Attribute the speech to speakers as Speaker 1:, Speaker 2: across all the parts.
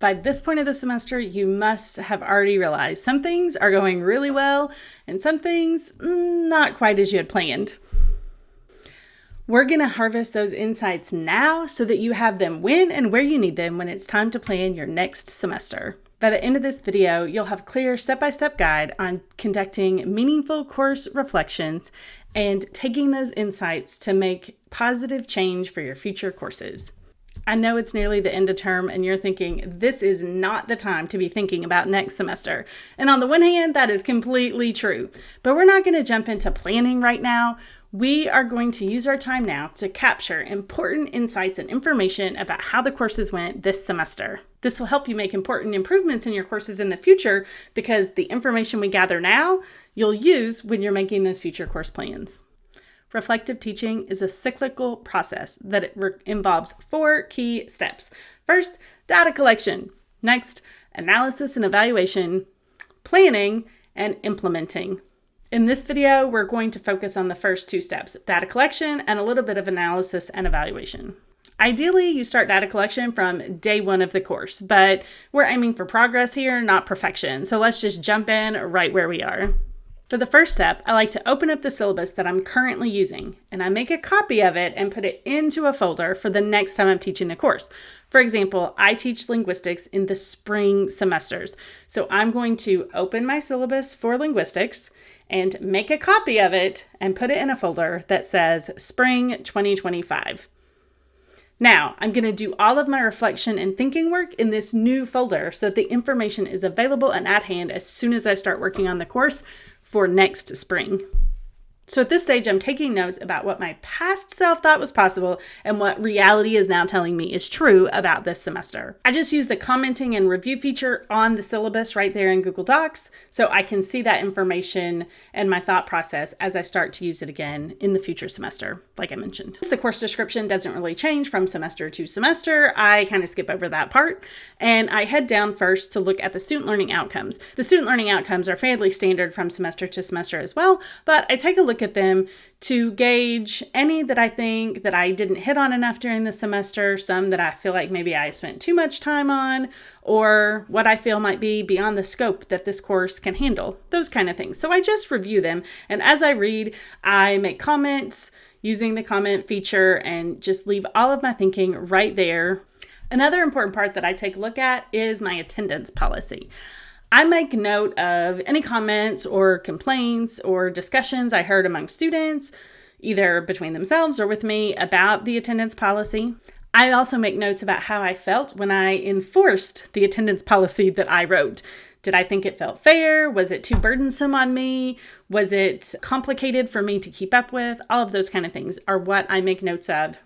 Speaker 1: By this point of the semester, you must have already realized some things are going really well and some things not quite as you had planned. We're going to harvest those insights now so that you have them when and where you need them when it's time to plan your next semester. By the end of this video, you'll have a clear step-by-step guide on conducting meaningful course reflections and taking those insights to make positive change for your future courses. I know it's nearly the end of term and you're thinking, this is not the time to be thinking about next semester. And on the one hand, that is completely true. But we're not going to jump into planning right now. We are going to use our time now to capture important insights and information about how the courses went this semester. This will help you make important improvements in your courses in the future because the information we gather now, you'll use when you're making those future course plans. Reflective teaching is a cyclical process that involves 4 key steps. First, data collection. Next, analysis and evaluation, planning, and implementing. In this video, we're going to focus on the first 2 steps, data collection and a little bit of analysis and evaluation. Ideally, you start data collection from day 1 of the course, but we're aiming for progress here, not perfection. So let's just jump in right where we are. For the first step, I like to open up the syllabus that I'm currently using, and I make a copy of it and put it into a folder for the next time I'm teaching the course. For example, I teach linguistics in the spring semesters. So I'm going to open my syllabus for linguistics and make a copy of it and put it in a folder that says Spring 2025. Now, I'm going to do all of my reflection and thinking work in this new folder so that the information is available and at hand as soon as I start working on the course for next spring. So at this stage, I'm taking notes about what my past self thought was possible and what reality is now telling me is true about this semester. I just use the commenting and review feature on the syllabus right there in Google Docs so I can see that information and my thought process as I start to use it again in the future semester, like I mentioned. The course description doesn't really change from semester to semester. I kind of skip over that part and I head down first to look at the student learning outcomes. The student learning outcomes are fairly standard from semester to semester as well, but I take a look at them to gauge any that I think that I didn't hit on enough during the semester, some that I feel like maybe I spent too much time on, or what I feel might be beyond the scope that this course can handle, those kind of things. So I just review them, and as I read, I make comments using the comment feature and just leave all of my thinking right there. Another important part that I take a look at is my attendance policy. I make note of any comments or complaints or discussions I heard among students, either between themselves or with me, about the attendance policy. I also make notes about how I felt when I enforced the attendance policy that I wrote. Did I think it felt fair? Was it too burdensome on me? Was it complicated for me to keep up with? All of those kind of things are what I make notes of.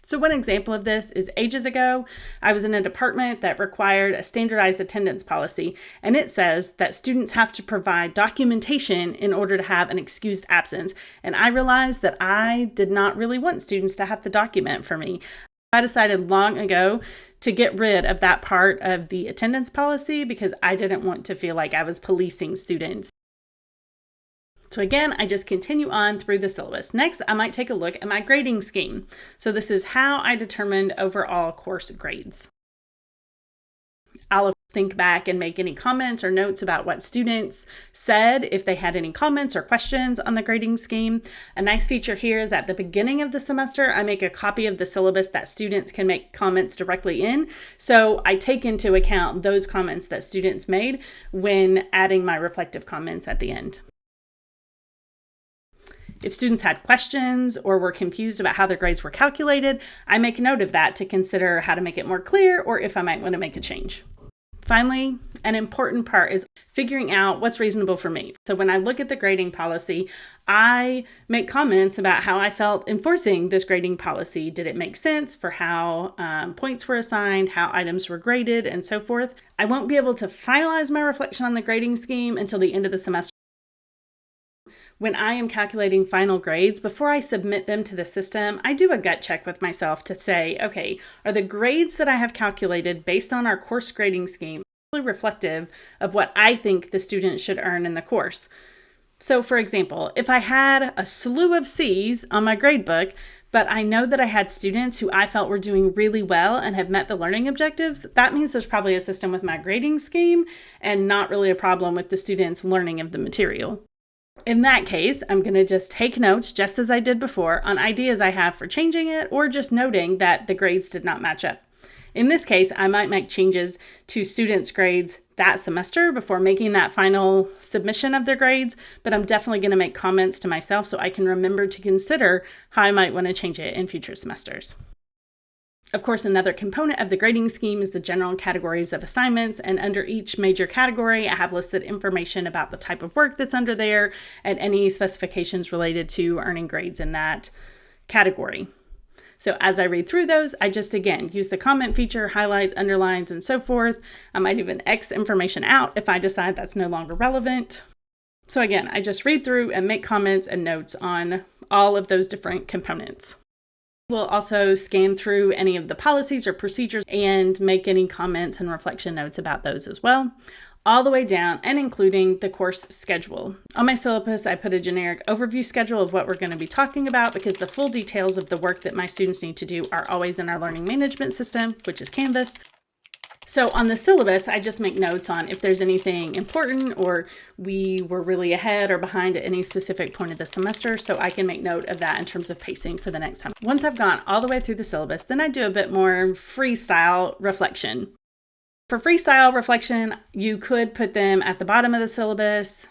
Speaker 1: So one example of this is ages ago, I was in a department that required a standardized attendance policy, and it says that students have to provide documentation in order to have an excused absence. And I realized that I did not really want students to have to document for me. I decided long ago to get rid of that part of the attendance policy because I didn't want to feel like I was policing students. So again, I just continue on through the syllabus. Next, I might take a look at my grading scheme. So this is how I determined overall course grades. I'll think back and make any comments or notes about what students said, if they had any comments or questions on the grading scheme. A nice feature here is at the beginning of the semester, I make a copy of the syllabus that students can make comments directly in. So I take into account those comments that students made when adding my reflective comments at the end. If students had questions or were confused about how their grades were calculated, I make note of that to consider how to make it more clear or if I might want to make a change. Finally, an important part is figuring out what's reasonable for me. So when I look at the grading policy, I make comments about how I felt enforcing this grading policy. Did it make sense for how points were assigned, how items were graded, and so forth? I won't be able to finalize my reflection on the grading scheme until the end of the semester. When I am calculating final grades, before I submit them to the system, I do a gut check with myself to say, okay, are the grades that I have calculated based on our course grading scheme actually reflective of what I think the student should earn in the course? So for example, if I had a slew of C's on my grade book, but I know that I had students who I felt were doing really well and have met the learning objectives. That means there's probably a system with my grading scheme and not really a problem with the students' learning of the material. In that case, I'm going to just take notes, just as I did before, on ideas I have for changing it or just noting that the grades did not match up. In this case, I might make changes to students' grades that semester before making that final submission of their grades, but I'm definitely going to make comments to myself so I can remember to consider how I might want to change it in future semesters. Of course, another component of the grading scheme is the general categories of assignments, and under each major category, I have listed information about the type of work that's under there and any specifications related to earning grades in that category. So as I read through those, I just, again, use the comment feature, highlights, underlines, and so forth. I might even X information out if I decide that's no longer relevant. So again, I just read through and make comments and notes on all of those different components. We'll also scan through any of the policies or procedures and make any comments and reflection notes about those as well, all the way down and including the course schedule. On my syllabus, I put a generic overview schedule of what we're going to be talking about because the full details of the work that my students need to do are always in our learning management system, which is Canvas. So on the syllabus, I just make notes on if there's anything important or we were really ahead or behind at any specific point of the semester, so I can make note of that in terms of pacing for the next time. Once I've gone all the way through the syllabus, then I do a bit more freestyle reflection. For freestyle reflection, you could put them at the bottom of the syllabus.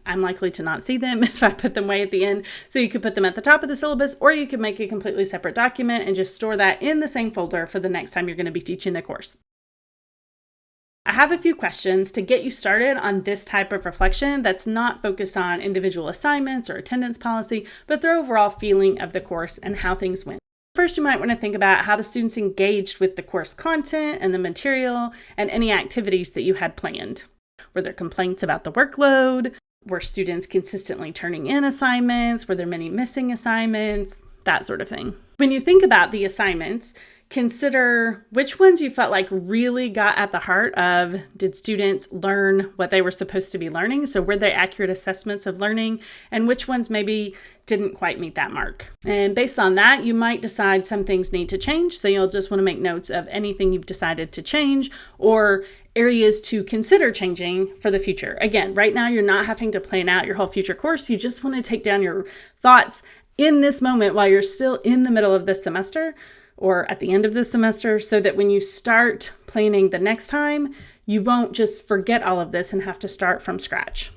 Speaker 1: I'm likely to not see them if I put them way at the end. So you could put them at the top of the syllabus, or you could make a completely separate document and just store that in the same folder for the next time you're going to be teaching the course. I have a few questions to get you started on this type of reflection that's not focused on individual assignments or attendance policy, but their overall feeling of the course and how things went. First, you might want to think about how the students engaged with the course content and the material and any activities that you had planned. Were there complaints about the workload? Were students consistently turning in assignments? Were there many missing assignments? That sort of thing. When you think about the assignments, consider which ones you felt like really got at the heart of, did students learn what they were supposed to be learning? So were they accurate assessments of learning? And which ones maybe didn't quite meet that mark? And based on that, you might decide some things need to change. So you'll just want to make notes of anything you've decided to change or areas to consider changing for the future. Again, right now, you're not having to plan out your whole future course. You just want to take down your thoughts in this moment while you're still in the middle of this semester or at the end of this semester, so that when you start planning the next time, you won't just forget all of this and have to start from scratch.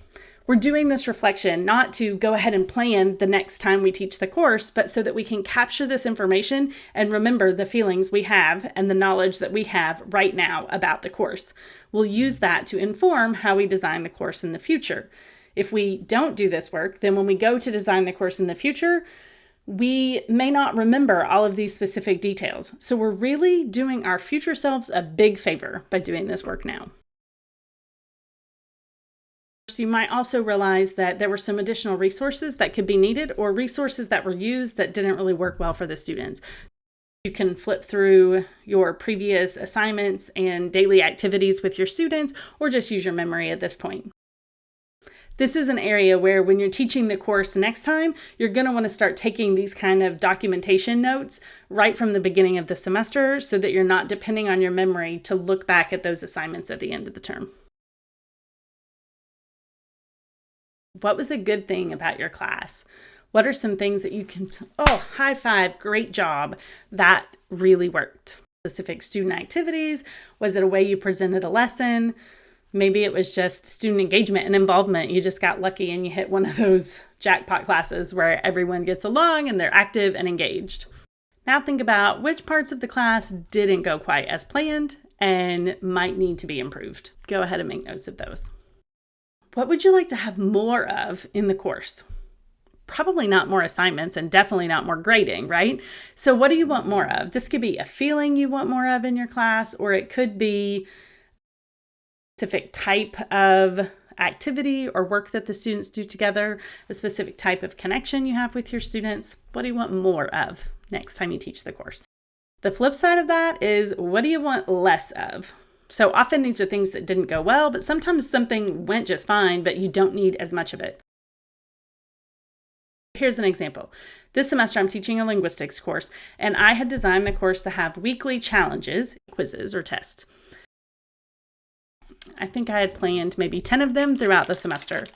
Speaker 1: We're doing this reflection not to go ahead and plan the next time we teach the course, but so that we can capture this information and remember the feelings we have and the knowledge that we have right now about the course. We'll use that to inform how we design the course in the future. If we don't do this work, then when we go to design the course in the future, we may not remember all of these specific details. So we're really doing our future selves a big favor by doing this work now. So you might also realize that there were some additional resources that could be needed or resources that were used that didn't really work well for the students. You can flip through your previous assignments and daily activities with your students or just use your memory at this point. This is an area where when you're teaching the course next time, you're going to want to start taking these kind of documentation notes right from the beginning of the semester so that you're not depending on your memory to look back at those assignments at the end of the term. What was a good thing about your class? What are some things that you can, high five, great job, that really worked? Specific student activities? Was it a way you presented a lesson? Maybe it was just student engagement and involvement. You just got lucky and you hit one of those jackpot classes where everyone gets along and they're active and engaged. Now think about which parts of the class didn't go quite as planned and might need to be improved. Go ahead and make notes of those. What would you like to have more of in the course? Probably not more assignments and definitely not more grading, right? So what do you want more of? This could be a feeling you want more of in your class, or it could be specific type of activity or work that the students do together, a specific type of connection you have with your students. What do you want more of next time you teach the course? The flip side of that is, what do you want less of? So often these are things that didn't go well, but sometimes something went just fine, but you don't need as much of it. Here's an example. This semester, I'm teaching a linguistics course, and I had designed the course to have weekly challenges, quizzes, or tests. I think I had planned maybe 10 of them throughout the semester.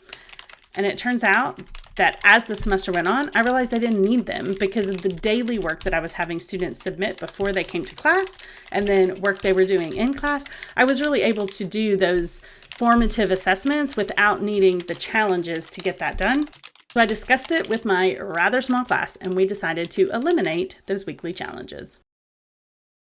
Speaker 1: And it turns out that as the semester went on, I realized I didn't need them because of the daily work that I was having students submit before they came to class, and then work they were doing in class. I was really able to do those formative assessments without needing the challenges to get that done. So I discussed it with my rather small class, and we decided to eliminate those weekly challenges.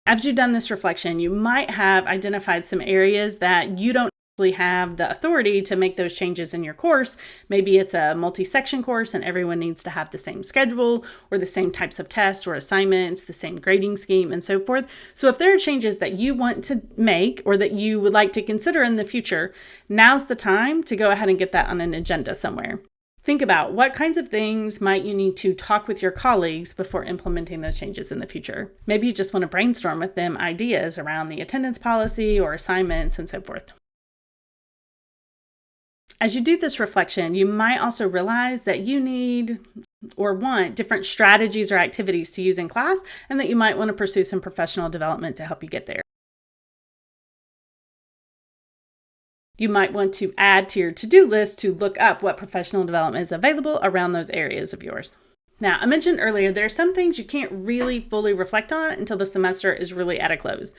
Speaker 1: As you've done this reflection, you might have identified some areas that you don't actually have the authority to make those changes in your course. Maybe it's a multi-section course and everyone needs to have the same schedule or the same types of tests or assignments, the same grading scheme, and so forth. So if there are changes that you want to make or that you would like to consider in the future, now's the time to go ahead and get that on an agenda somewhere. Think about what kinds of things might you need to talk with your colleagues before implementing those changes in the future. Maybe you just want to brainstorm with them ideas around the attendance policy or assignments and so forth. As you do this reflection, you might also realize that you need or want different strategies or activities to use in class, and that you might want to pursue some professional development to help you get there. You might want to add to your to-do list to look up what professional development is available around those areas of yours. Now, I mentioned earlier, there are some things you can't really fully reflect on until the semester is really at a close.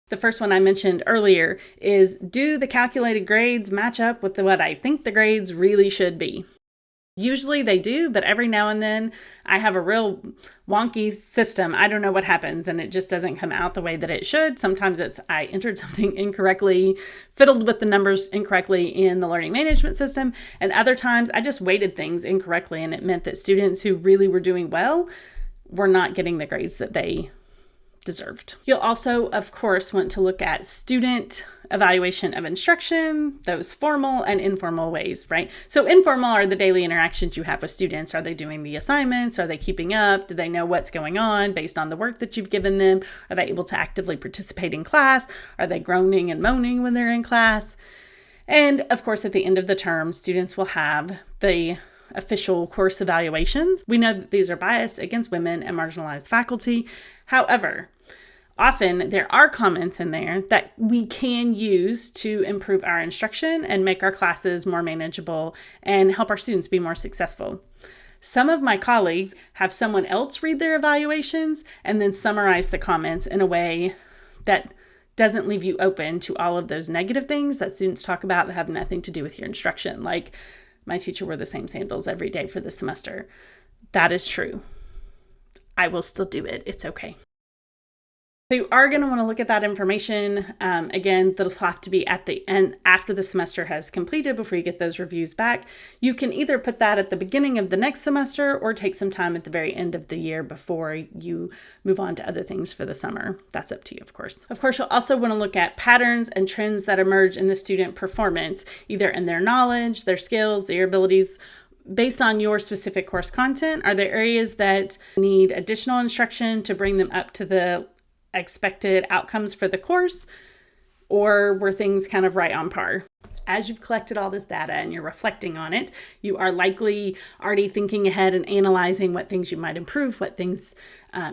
Speaker 1: The first one I mentioned earlier is, do the calculated grades match up with what I think the grades really should be? Usually they do, but every now and then I have a real wonky system. I don't know what happens and it just doesn't come out the way that it should. Sometimes it's I entered something incorrectly, fiddled with the numbers incorrectly in the learning management system. And other times I just weighted things incorrectly and it meant that students who really were doing well were not getting the grades that they deserved. You'll also, of course, want to look at student evaluation of instruction, those formal and informal ways, right? So informal are the daily interactions you have with students. Are they doing the assignments? Are they keeping up? Do they know what's going on based on the work that you've given them? Are they able to actively participate in class? Are they groaning and moaning when they're in class? And of course, at the end of the term, students will have the official course evaluations. We know that these are biased against women and marginalized faculty. However, often there are comments in there that we can use to improve our instruction and make our classes more manageable and help our students be more successful. Some of my colleagues have someone else read their evaluations and then summarize the comments in a way that doesn't leave you open to all of those negative things that students talk about that have nothing to do with your instruction, like my teacher wore the same sandals every day for the semester. That is true. I will still do it. It's okay. So you are going to want to look at that information. Again, that'll have to be at the end after the semester has completed before you get those reviews back. You can either put that at the beginning of the next semester or take some time at the very end of the year before you move on to other things for the summer. That's up to you, of course. Of course, you'll also want to look at patterns and trends that emerge in the student performance, either in their knowledge, their skills, their abilities, based on your specific course content. Are there areas that need additional instruction to bring them up to the expected outcomes for the course, or were things kind of right on par? As you've collected all this data and you're reflecting on it, you are likely already thinking ahead and analyzing what things you might improve, what things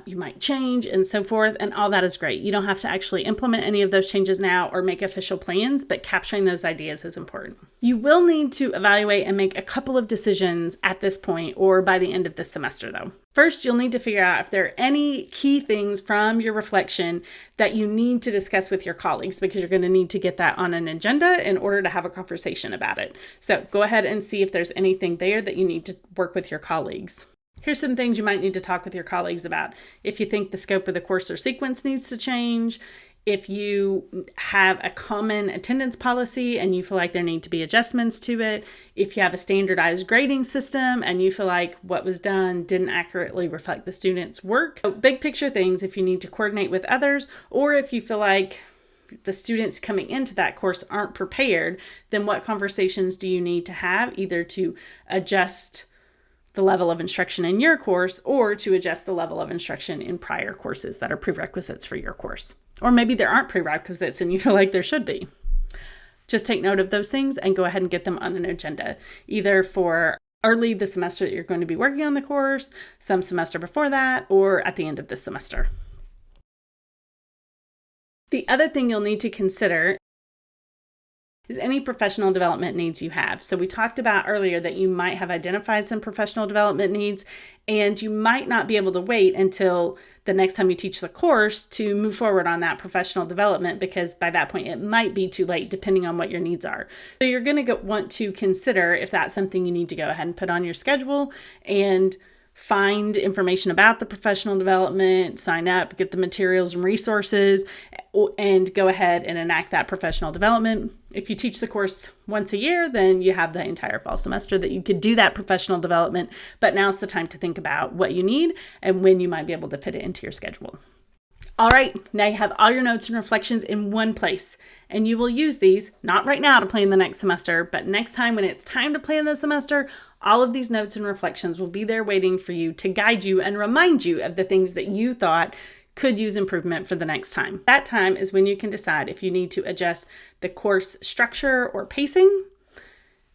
Speaker 1: you might change, and so forth. And all that is great. You don't have to actually implement any of those changes now or make official plans, but capturing those ideas is important. You will need to evaluate and make a couple of decisions at this point or by the end of this semester, though. First, you'll need to figure out if there are any key things from your reflection that you need to discuss with your colleagues, because you're going to need to get that on an agenda in order to have a conversation about it. So go ahead and see if there's anything there that you need to work with your colleagues. Here's some things you might need to talk with your colleagues about. If you think the scope of the course or sequence needs to change, if you have a common attendance policy and you feel like there need to be adjustments to it, if you have a standardized grading system and you feel like what was done didn't accurately reflect the students' work. So big picture things, if you need to coordinate with others, or if you feel like the students coming into that course aren't prepared, then what conversations do you need to have, either to adjust the level of instruction in your course or to adjust the level of instruction in prior courses that are prerequisites for your course. Or maybe there aren't prerequisites and you feel like there should be. Just take note of those things and go ahead and get them on an agenda, either for early the semester that you're going to be working on the course, some semester before that, or at the end of the semester. The other thing you'll need to consider is any professional development needs you have. So we talked about earlier that you might have identified some professional development needs, and you might not be able to wait until the next time you teach the course to move forward on that professional development, because by that point it might be too late depending on what your needs are. So you're going to want to consider if that's something you need to go ahead and put on your schedule and find information about the professional development, sign up, get the materials and resources, and go ahead and enact that professional development. If you teach the course once a year, then you have the entire fall semester that you could do that professional development, but now's the time to think about what you need and when you might be able to fit it into your schedule. All right, now you have all your notes and reflections in one place, and you will use these, not right now to plan the next semester, but next time when it's time to plan the semester, all of these notes and reflections will be there waiting for you to guide you and remind you of the things that you thought could use improvement for the next time. That time is when you can decide if you need to adjust the course structure or pacing,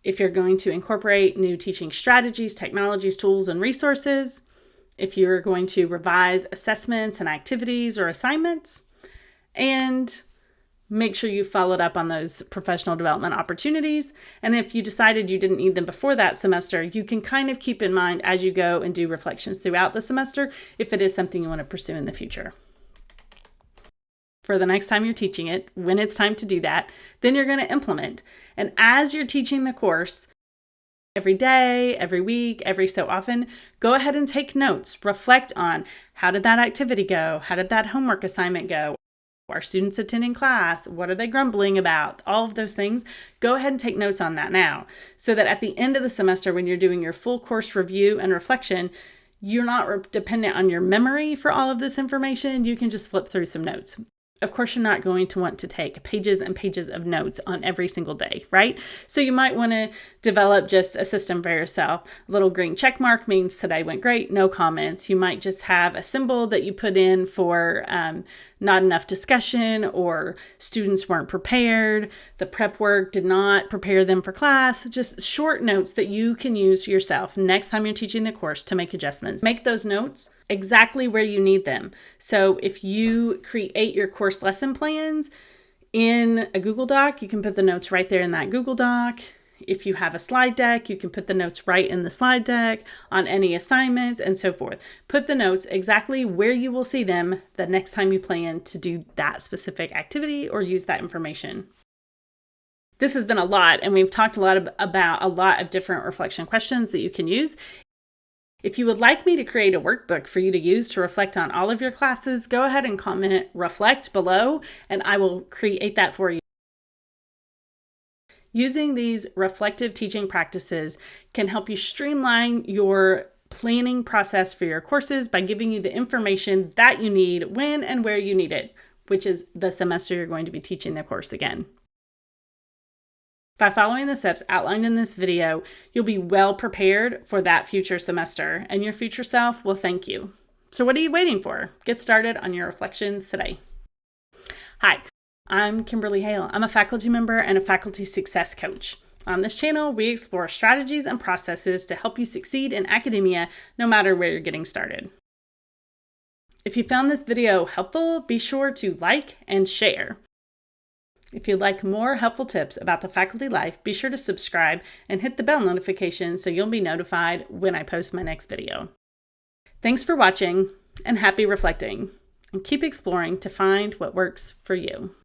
Speaker 1: if you're going to incorporate new teaching strategies, technologies, tools, and resources, if you're going to revise assessments and activities or assignments, and make sure you followed up on those professional development opportunities. And if you decided you didn't need them before that semester, you can kind of keep in mind as you go and do reflections throughout the semester if it is something you want to pursue in the future. For the next time you're teaching it, when it's time to do that, then you're going to implement. And as you're teaching the course, every day, every week, every so often, go ahead and take notes. Reflect on how did that activity go? How did that homework assignment go? Are students attending class? What are they grumbling about? All of those things. Go ahead and take notes on that now, so that at the end of the semester, when you're doing your full course review and reflection, you're not dependent on your memory for all of this information. You can just flip through some notes. Of course, you're not going to want to take pages and pages of notes on every single day, right? So you might want to develop just a system for yourself. A little green check mark means today went great, no comments. You might just have a symbol that you put in for not enough discussion, or students weren't prepared, the prep work did not prepare them for class. Just short notes that you can use yourself next time you're teaching the course to make adjustments. Make those notes exactly where you need them. So if you create your course lesson plans in a Google Doc, you can put the notes right there in that Google Doc. If you have a slide deck, you can put the notes right in the slide deck on any assignments and so forth. Put the notes exactly where you will see them the next time you plan to do that specific activity or use that information. This has been a lot, and we've talked a lot about a lot of different reflection questions that you can use. If you would like me to create a workbook for you to use to reflect on all of your classes, go ahead and comment reflect below, and I will create that for you. Using these reflective teaching practices can help you streamline your planning process for your courses by giving you the information that you need when and where you need it, which is the semester you're going to be teaching the course again. By following the steps outlined in this video, you'll be well prepared for that future semester, and your future self will thank you. So what are you waiting for? Get started on your reflections today. Hi, I'm Kimberly Hale. I'm a faculty member and a faculty success coach. On this channel, we explore strategies and processes to help you succeed in academia no matter where you're getting started. If you found this video helpful, be sure to like and share. If you'd like more helpful tips about the faculty life, be sure to subscribe and hit the bell notification so you'll be notified when I post my next video. Thanks for watching, and happy reflecting, and keep exploring to find what works for you.